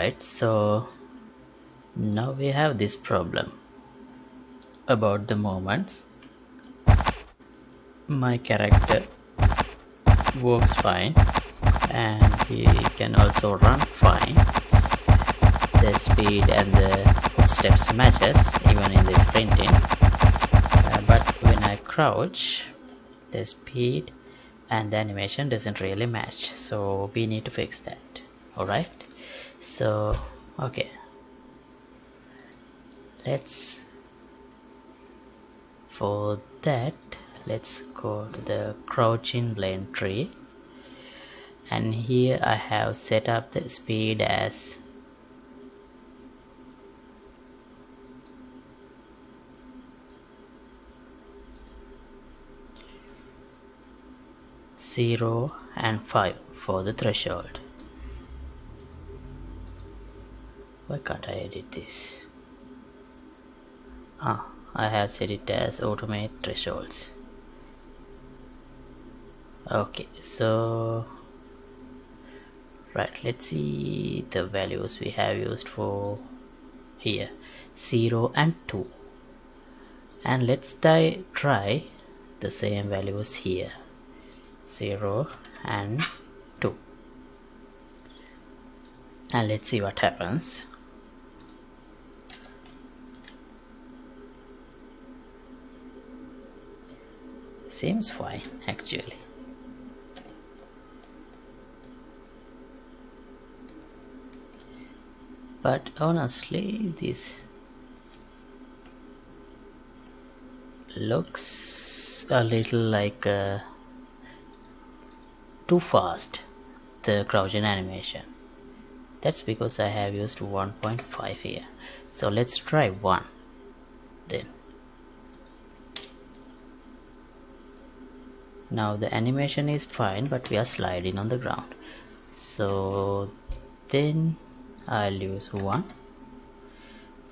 Alright, so now we have this problem about the movements. My character works fine and he can also run fine. The speed and the footsteps matches even in the sprinting, but when I crouch, the speed and the animation doesn't really match, so we need to fix that. Alright, so okay, for that let's go to the crouching Blendtree, and here I have set up the speed as 0 and 5 for the threshold. Why can't I edit this? I have set it as automate thresholds. Okay, so right, let's see the values we have used for here, 0 and 2, and let's try the same values here, 0 and 2, and let's see what happens. Seems fine actually. But honestly, this looks a little like too fast, the crouching animation. That's because I have used 1.5 here. So let's try 1 then. Now the animation is fine, but we are sliding on the ground, so then I'll use 1,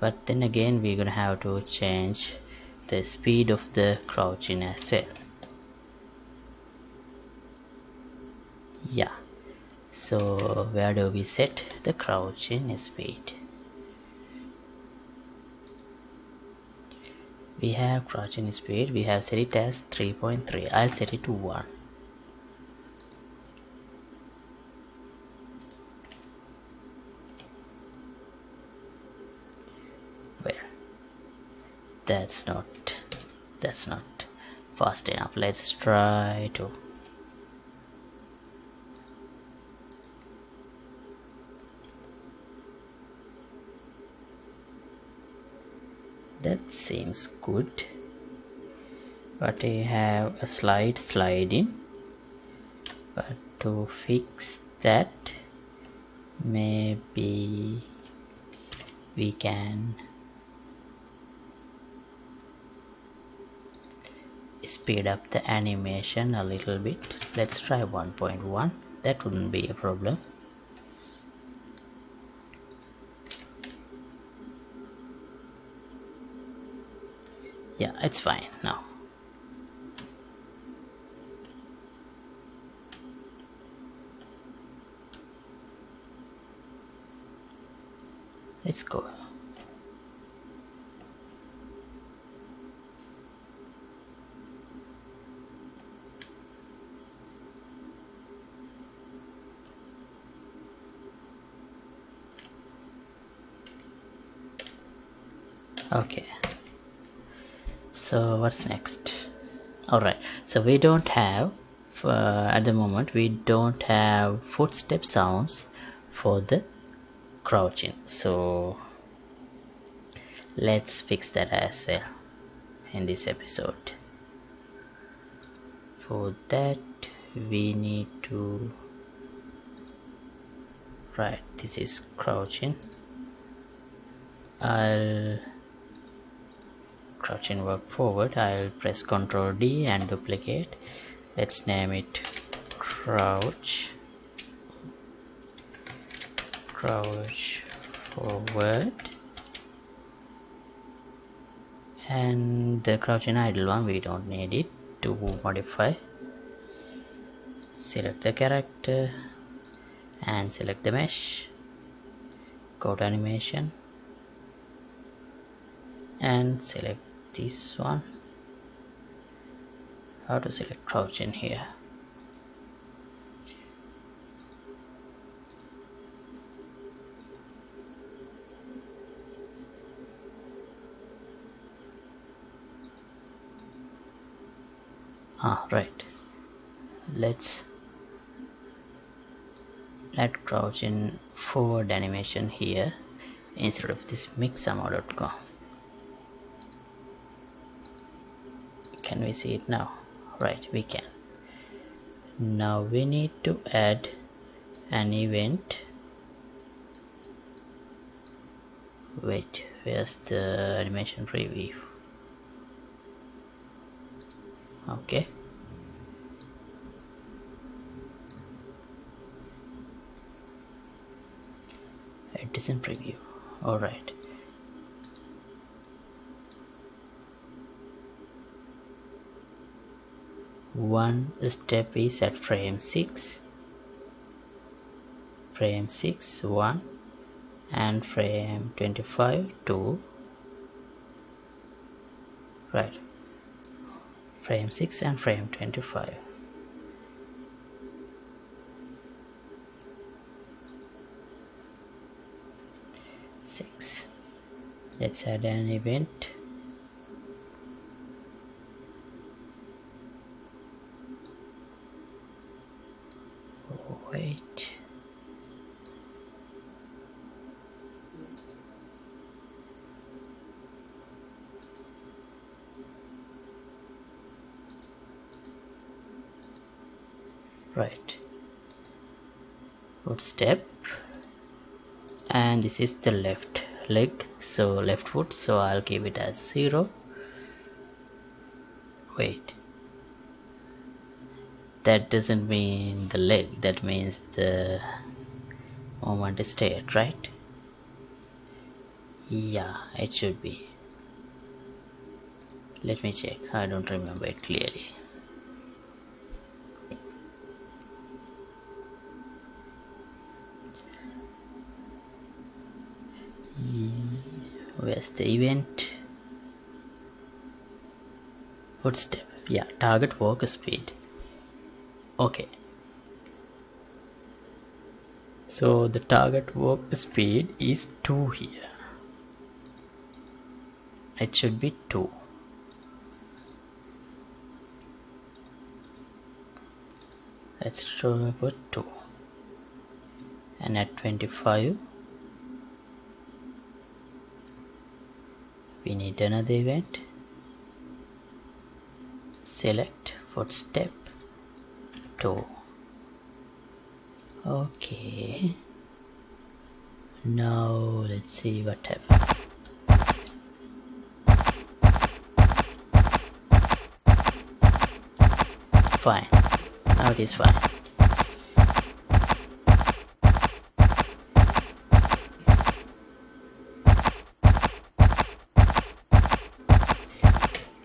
but then again we're gonna have to change the speed of the crouching as well. Yeah, so where do we set the crouching speed? We have crouching speed, we have set it as 3.3. I'll set it to 1. Well, that's not fast enough. Let's try to that seems good, but I have a slight sliding. But to fix that, maybe we can speed up the animation a little bit. Let's try 1.1. That wouldn't be a problem. Yeah, it's fine now. Let's go. Okay, so what's next? Alright, so we don't have at the moment we don't have footstep sounds for the crouching, so let's fix that as well in this episode. For that we need to right, this is crouching. I'll crouching work forward. I'll press Ctrl D and duplicate. Let's name it crouch forward, and the crouching idle one we don't need it to modify. Select the character and select the mesh, go to animation and select this one. How to select crouch in here? Right, let's add crouch in forward animation here instead of this mixamo.com. Can we see it now? Right, we can. Now we need to add an event. Wait, where's the animation preview? Okay, it is in preview. Alright, one step is at frame 6, 1, and frame 25 2. Right, frame 6 and frame 25. Let's add an event. Wait, right, footstep, and this is the left leg, so left foot, so I'll give it as 0. Wait, that doesn't mean the leg, that means the movement state, right? Yeah, it should be. Let me check, I don't remember it clearly. Where's the event? Footstep, yeah, target walk speed. Okay, so the target walk speed is 2 here. It should be 2. Let's put 2, and at 25 we need another event. Select footstep 2. Okay, now let's see what happens. Fine, now it is fine.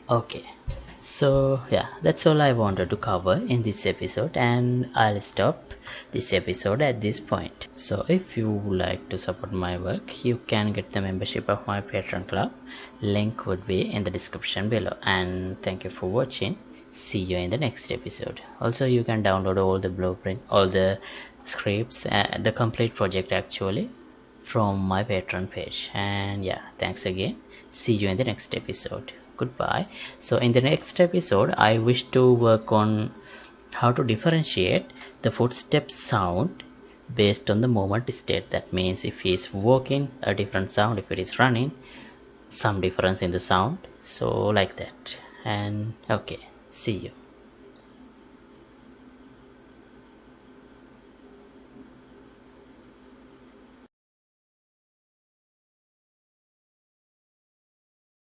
Okay, so yeah, that's all I wanted to cover in this episode, and I'll stop this episode at this point. So if you would like to support my work, you can get the membership of my Patreon club. Link would be in the description below, and thank you for watching. See you in the next episode. Also, you can download all the blueprint, all the scripts, the complete project actually, from my Patreon page. And yeah, thanks again. See you in the next episode. Goodbye. So in the next episode, I wish to work on how to differentiate the footstep sound based on the movement state. That means if he is walking, a different sound; if it is running, some difference in the sound. So like that. And okay, see you.